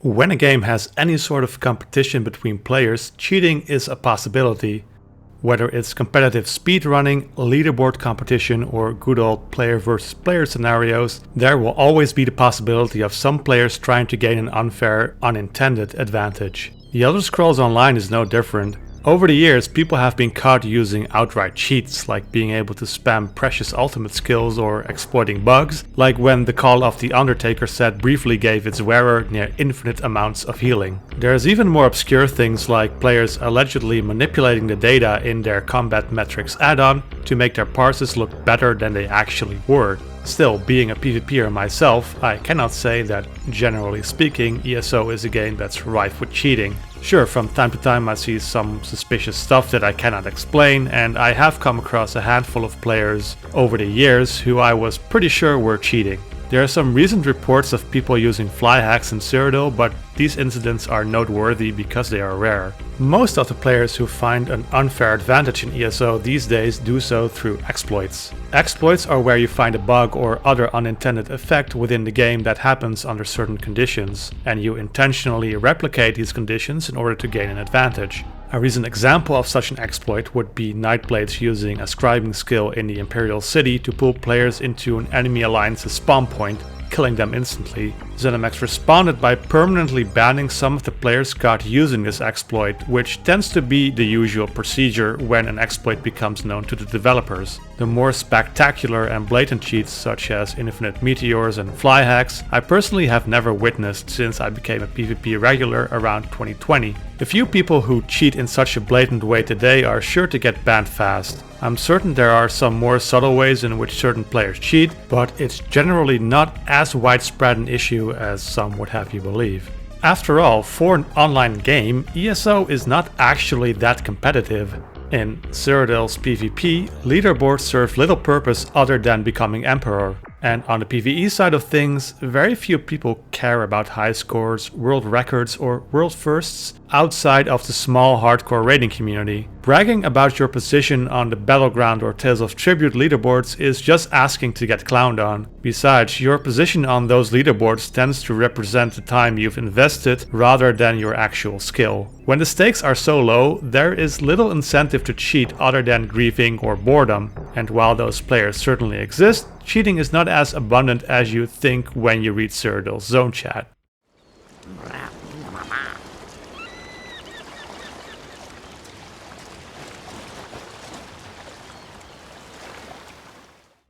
When a game has any sort of competition between players, cheating is a possibility. Whether it's competitive speedrunning, leaderboard competition, or good old player versus player scenarios, there will always be the possibility of some players trying to gain an unfair, unintended advantage. The Elder Scrolls Online is no different. Over the years, people have been caught using outright cheats, like being able to spam precious ultimate skills or exploiting bugs, like when the Call of the Undertaker set briefly gave its wearer near infinite amounts of healing. There's even more obscure things like players allegedly manipulating the data in their combat metrics add-on to make their parses look better than they actually were. Still, being a PvPer myself, I cannot say that, generally speaking, ESO is a game that's rife with cheating. Sure, from time to time I see some suspicious stuff that I cannot explain, and I have come across a handful of players over the years who I was pretty sure were cheating. There are some recent reports of people using fly hacks in Cyrodiil, but these incidents are noteworthy because they are rare. Most of the players who find an unfair advantage in ESO these days do so through exploits. Exploits are where you find a bug or other unintended effect within the game that happens under certain conditions, and you intentionally replicate these conditions in order to gain an advantage. A recent example of such an exploit would be Nightblades using a scribing skill in the Imperial City to pull players into an enemy alliance's spawn point, killing them instantly. ZeniMax responded by permanently banning some of the players caught using this exploit, which tends to be the usual procedure when an exploit becomes known to the developers. The more spectacular and blatant cheats such as infinite meteors and fly hacks, I personally have never witnessed since I became a PvP regular around 2020. The few people who cheat in such a blatant way today are sure to get banned fast. I'm certain there are some more subtle ways in which certain players cheat, but it's generally not as widespread an issue as some would have you believe. After all, for an online game, ESO is not actually that competitive. In Cyrodiil's PvP, leaderboards serve little purpose other than becoming Emperor. And on the PvE side of things, very few people care about high scores, world records or world firsts outside of the small hardcore raiding community. Bragging about your position on the Battleground or Tales of Tribute leaderboards is just asking to get clowned on. Besides, your position on those leaderboards tends to represent the time you've invested rather than your actual skill. When the stakes are so low, there is little incentive to cheat other than griefing or boredom. And while those players certainly exist, cheating is not as abundant as you think when you read Cyrodiil's zone chat.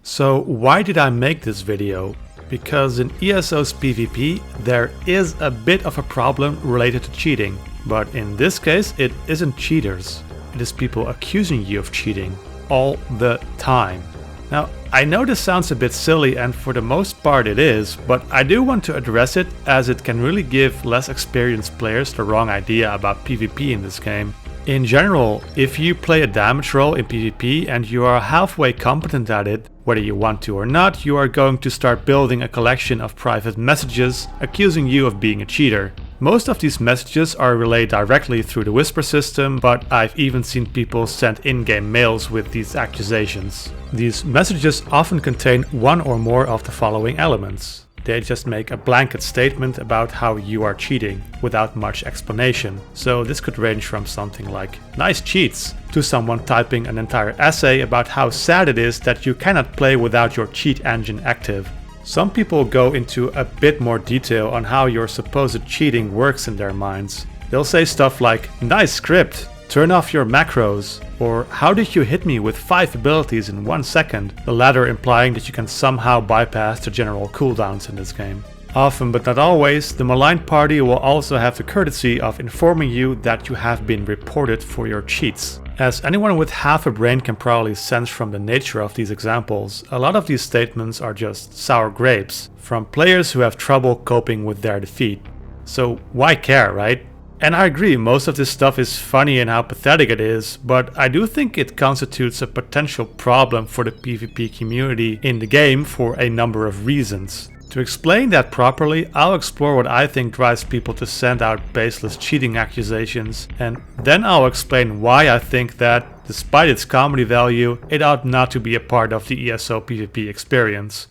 So why did I make this video? Because in ESO's PvP there is a bit of a problem related to cheating. But in this case it isn't cheaters, it is people accusing you of cheating all the time. Now, I know this sounds a bit silly, and for the most part it is, but I do want to address it as it can really give less experienced players the wrong idea about PvP in this game. In general, if you play a damage role in PvP and you are halfway competent at it, whether you want to or not, you are going to start building a collection of private messages accusing you of being a cheater. Most of these messages are relayed directly through the Whisper system, but I've even seen people send in-game mails with these accusations. These messages often contain one or more of the following elements. They just make a blanket statement about how you are cheating, without much explanation. So this could range from something like "nice cheats" to someone typing an entire essay about how sad it is that you cannot play without your cheat engine active. Some people go into a bit more detail on how your supposed cheating works in their minds. They'll say stuff like "nice script," "turn off your macros," or "how did you hit me with 5 abilities in 1 second?" The latter implying that you can somehow bypass the general cooldowns in this game. Often, but not always, the maligned party will also have the courtesy of informing you that you have been reported for your cheats. As anyone with half a brain can probably sense from the nature of these examples, a lot of these statements are just sour grapes from players who have trouble coping with their defeat. So why care, right? And I agree, most of this stuff is funny in how pathetic it is, but I do think it constitutes a potential problem for the PvP community in the game for a number of reasons. To explain that properly, I'll explore what I think drives people to send out baseless cheating accusations, and then I'll explain why I think that, despite its comedy value, it ought not to be a part of the ESO PvP experience.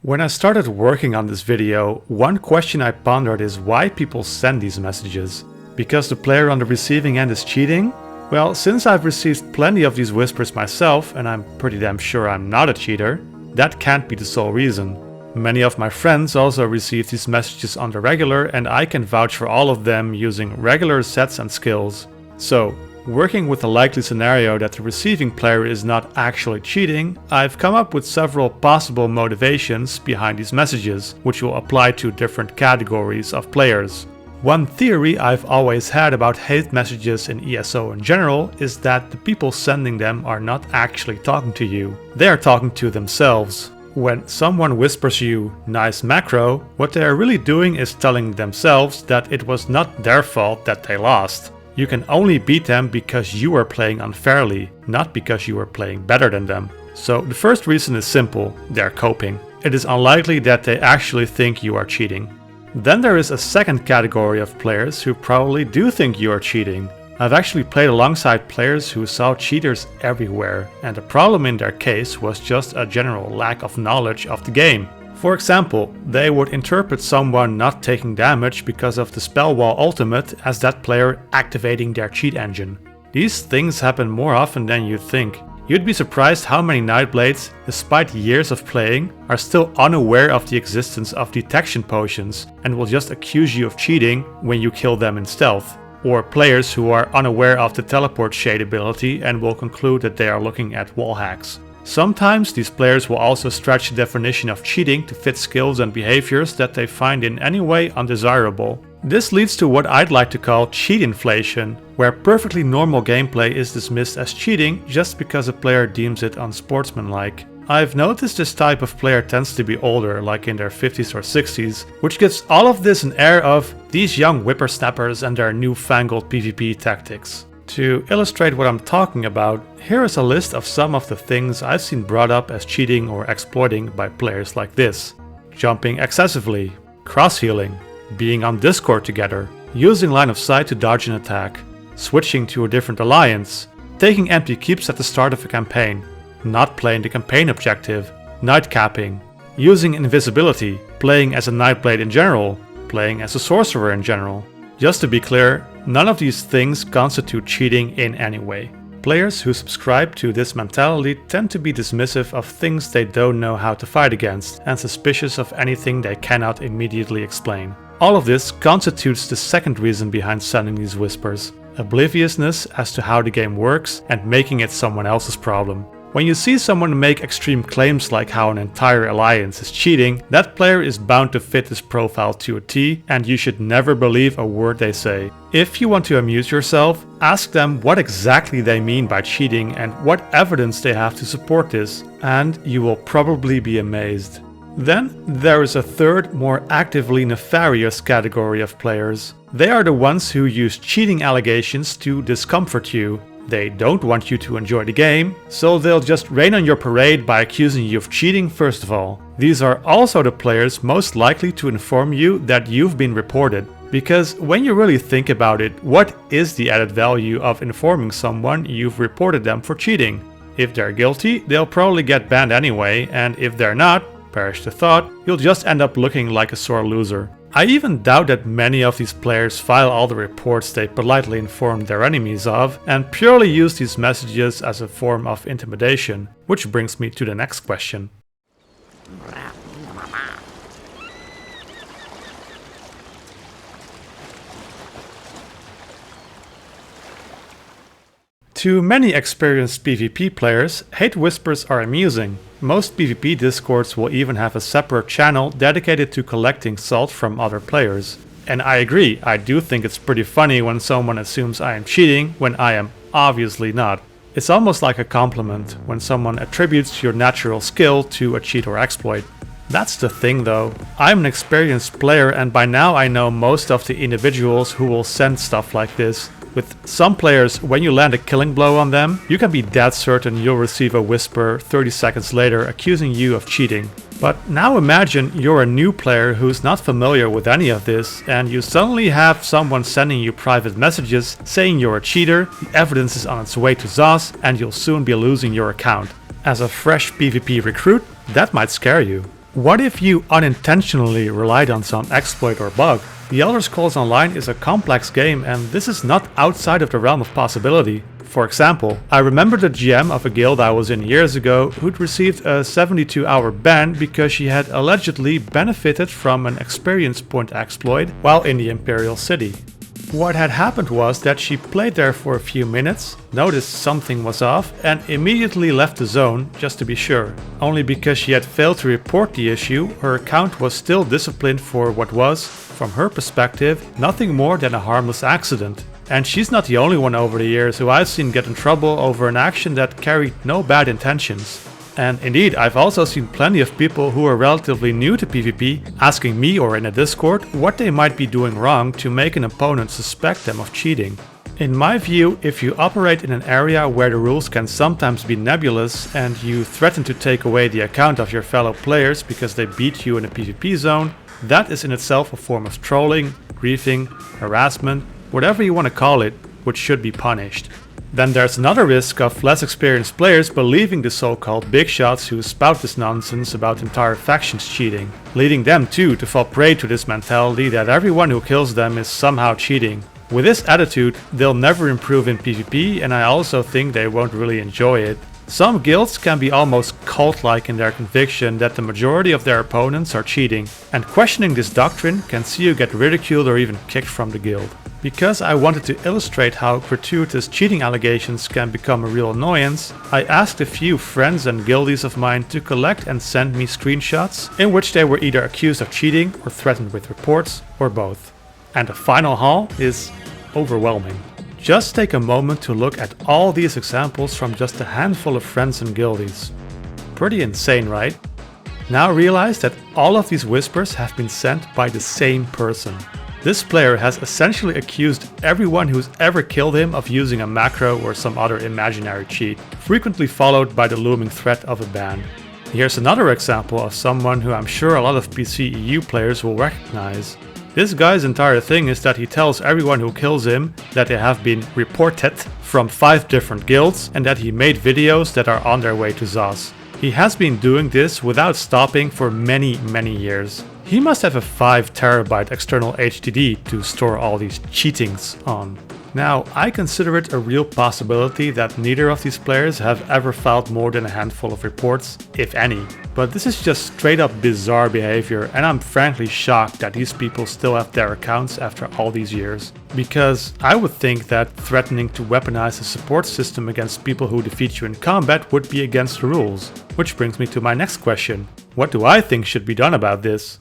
When I started working on this video, one question I pondered is why people send these messages. Because the player on the receiving end is cheating? Well, since I've received plenty of these whispers myself, and I'm pretty damn sure I'm not a cheater, that can't be the sole reason. Many of my friends also receive these messages on the regular, and I can vouch for all of them using regular sets and skills. So, working with the likely scenario that the receiving player is not actually cheating, I've come up with several possible motivations behind these messages, which will apply to different categories of players. One theory I've always had about hate messages in ESO in general is that the people sending them are not actually talking to you. They are talking to themselves. When someone whispers you, "nice macro," what they are really doing is telling themselves that it was not their fault that they lost. You can only beat them because you are playing unfairly, not because you are playing better than them. So the first reason is simple: they're coping. It is unlikely that they actually think you are cheating. Then there is a second category of players who probably do think you are cheating. I've actually played alongside players who saw cheaters everywhere, and the problem in their case was just a general lack of knowledge of the game. For example, they would interpret someone not taking damage because of the spell wall ultimate as that player activating their cheat engine. These things happen more often than you'd think. You'd be surprised how many Nightblades, despite years of playing, are still unaware of the existence of detection potions and will just accuse you of cheating when you kill them in stealth. Or players who are unaware of the teleport shade ability and will conclude that they are looking at wall hacks. Sometimes these players will also stretch the definition of cheating to fit skills and behaviors that they find in any way undesirable. This leads to what I'd like to call cheat inflation, where perfectly normal gameplay is dismissed as cheating just because a player deems it unsportsmanlike. I've noticed this type of player tends to be older, like in their 50s or 60s, which gives all of this an air of these young whippersnappers and their newfangled PvP tactics. To illustrate what I'm talking about, here is a list of some of the things I've seen brought up as cheating or exploiting by players like this. Jumping excessively, cross-healing, being on Discord together, using line of sight to dodge an attack, switching to a different alliance, taking empty keeps at the start of a campaign, not playing the campaign objective, night capping, using invisibility, playing as a Nightblade in general, playing as a sorcerer in general. Just to be clear, none of these things constitute cheating in any way. Players who subscribe to this mentality tend to be dismissive of things they don't know how to fight against and suspicious of anything they cannot immediately explain. All of this constitutes the second reason behind sending these whispers: obliviousness as to how the game works and making it someone else's problem. When you see someone make extreme claims like how an entire alliance is cheating, that player is bound to fit this profile to a T, and you should never believe a word they say. If you want to amuse yourself, ask them what exactly they mean by cheating and what evidence they have to support this, and you will probably be amazed. Then there is a third, more actively nefarious category of players. They are the ones who use cheating allegations to discomfort you. They don't want you to enjoy the game, so they'll just rain on your parade by accusing you of cheating first of all. These are also the players most likely to inform you that you've been reported. Because when you really think about it, what is the added value of informing someone you've reported them for cheating? If they're guilty, they'll probably get banned anyway, and if they're not, perish the thought, you'll just end up looking like a sore loser. I even doubt that many of these players file all the reports they politely informed their enemies of and purely use these messages as a form of intimidation, which brings me to the next question. To many experienced PvP players, hate whispers are amusing. Most PvP discords will even have a separate channel dedicated to collecting salt from other players. And I agree, I do think it's pretty funny when someone assumes I am cheating when I am obviously not. It's almost like a compliment when someone attributes your natural skill to a cheat or exploit. That's the thing though, I'm an experienced player and by now I know most of the individuals who will send stuff like this. With some players, when you land a killing blow on them, you can be dead certain you'll receive a whisper 30 seconds later accusing you of cheating. But now imagine you're a new player who's not familiar with any of this and you suddenly have someone sending you private messages saying you're a cheater, the evidence is on its way to ZOS and you'll soon be losing your account. As a fresh PvP recruit, that might scare you. What if you unintentionally relied on some exploit or bug? The Elder Scrolls Online is a complex game, and this is not outside of the realm of possibility. For example, I remember the GM of a guild I was in years ago who'd received a 72-hour ban because she had allegedly benefited from an experience point exploit while in the Imperial City. What had happened was that she played there for a few minutes, noticed something was off, and immediately left the zone just to be sure. Only because she had failed to report the issue, her account was still disciplined for what was, from her perspective, nothing more than a harmless accident. And she's not the only one over the years who I've seen get in trouble over an action that carried no bad intentions. And indeed, I've also seen plenty of people who are relatively new to PvP asking me or in a Discord what they might be doing wrong to make an opponent suspect them of cheating. In my view, if you operate in an area where the rules can sometimes be nebulous and you threaten to take away the account of your fellow players because they beat you in a PvP zone, that is in itself a form of trolling, griefing, harassment, whatever you want to call it, which should be punished. Then there's another risk of less experienced players believing the so-called big shots who spout this nonsense about entire factions cheating, leading them too to fall prey to this mentality that everyone who kills them is somehow cheating. With this attitude, they'll never improve in PvP, and I also think they won't really enjoy it. Some guilds can be almost cult-like in their conviction that the majority of their opponents are cheating, and questioning this doctrine can see you get ridiculed or even kicked from the guild. Because I wanted to illustrate how gratuitous cheating allegations can become a real annoyance, I asked a few friends and guildies of mine to collect and send me screenshots in which they were either accused of cheating or threatened with reports, or both. And the final haul is overwhelming. Just take a moment to look at all these examples from just a handful of friends and guildies. Pretty insane, right? Now realize that all of these whispers have been sent by the same person. This player has essentially accused everyone who's ever killed him of using a macro or some other imaginary cheat, frequently followed by the looming threat of a ban. Here's another example of someone who I'm sure a lot of PC EU players will recognize. This guy's entire thing is that he tells everyone who kills him that they have been reported from 5 different guilds and that he made videos that are on their way to ZOS. He has been doing this without stopping for many years. He must have a 5 terabyte external HDD to store all these cheatings on. Now, I consider it a real possibility that neither of these players have ever filed more than a handful of reports, if any. But this is just straight up bizarre behavior, and I'm frankly shocked that these people still have their accounts after all these years. Because I would think that threatening to weaponize a support system against people who defeat you in combat would be against the rules. Which brings me to my next question. What do I think should be done about this?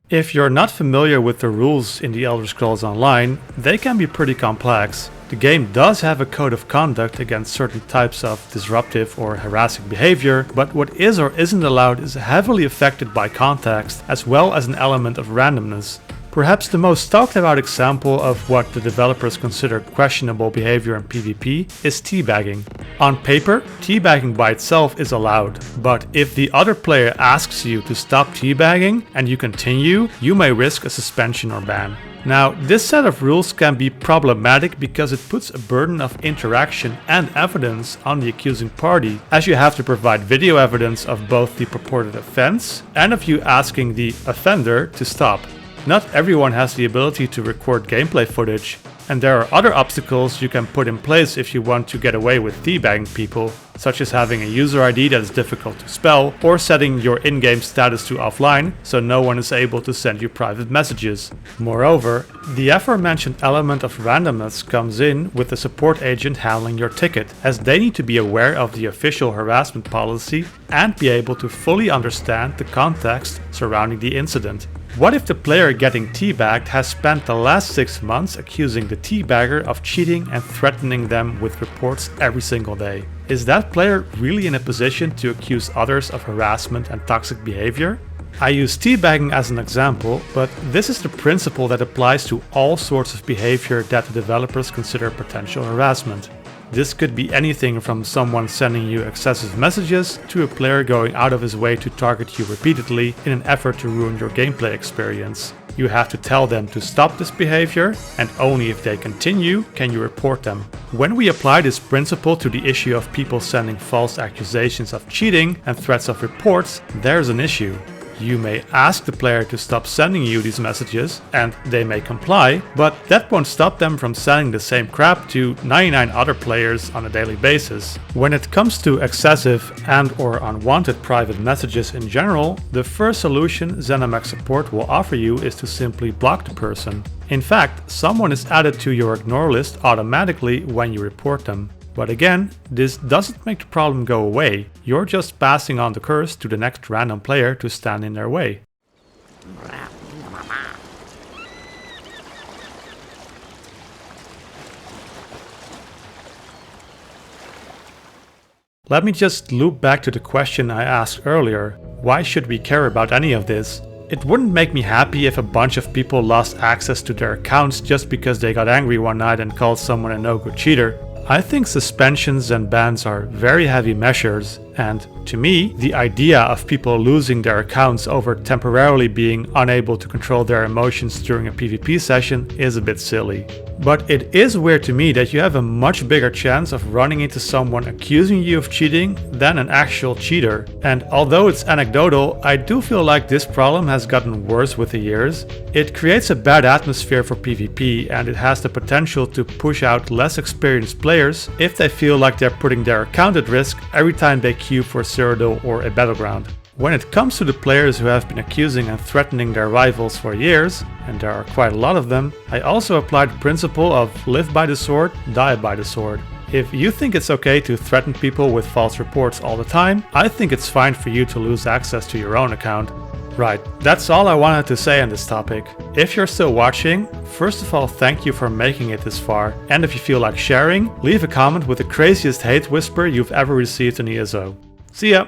If you're not familiar with the rules in the Elder Scrolls Online, they can be pretty complex. The game does have a code of conduct against certain types of disruptive or harassing behavior, but what is or isn't allowed is heavily affected by context, as well as an element of randomness. Perhaps the most talked about example of what the developers consider questionable behavior in PvP is teabagging. On paper, teabagging by itself is allowed, but if the other player asks you to stop teabagging and you continue, you may risk a suspension or ban. Now, this set of rules can be problematic because it puts a burden of interaction and evidence on the accusing party, as you have to provide video evidence of both the purported offense and of you asking the offender to stop. Not everyone has the ability to record gameplay footage, and there are other obstacles you can put in place if you want to get away with teabagging people, such as having a user ID that is difficult to spell, or setting your in-game status to offline so no one is able to send you private messages. Moreover, the aforementioned element of randomness comes in with the support agent handling your ticket, as they need to be aware of the official harassment policy and be able to fully understand the context surrounding the incident. What if the player getting teabagged has spent the last 6 months accusing the teabagger of cheating and threatening them with reports every single day? Is that player really in a position to accuse others of harassment and toxic behavior? I use teabagging as an example, but this is the principle that applies to all sorts of behavior that the developers consider potential harassment. This could be anything from someone sending you excessive messages to a player going out of his way to target you repeatedly in an effort to ruin your gameplay experience. You have to tell them to stop this behavior, and only if they continue can you report them. When we apply this principle to the issue of people sending false accusations of cheating and threats of reports, there's an issue. You may ask the player to stop sending you these messages, and they may comply, but that won't stop them from sending the same crap to 99 other players on a daily basis. When it comes to excessive and/or unwanted private messages in general, the first solution ZeniMax support will offer you is to simply block the person. In fact, someone is added to your ignore list automatically when you report them. But again, this doesn't make the problem go away. You're just passing on the curse to the next random player to stand in their way. Let me just loop back to the question I asked earlier. Why should we care about any of this? It wouldn't make me happy if a bunch of people lost access to their accounts just because they got angry one night and called someone a no-good cheater. I think suspensions and bans are very heavy measures, and to me, the idea of people losing their accounts over temporarily being unable to control their emotions during a PvP session is a bit silly. But it is weird to me that you have a much bigger chance of running into someone accusing you of cheating than an actual cheater. And although it's anecdotal, I do feel like this problem has gotten worse with the years. It creates a bad atmosphere for PvP, and it has the potential to push out less experienced players if they feel like they're putting their account at risk every time they queue for Cyrodiil or a battleground. When it comes to the players who have been accusing and threatening their rivals for years, and there are quite a lot of them, I also apply the principle of live by the sword, die by the sword. If you think it's okay to threaten people with false reports all the time, I think it's fine for you to lose access to your own account. Right, that's all I wanted to say on this topic. If you're still watching, first of all, thank you for making it this far, and if you feel like sharing, leave a comment with the craziest hate whisper you've ever received in ESO. See ya!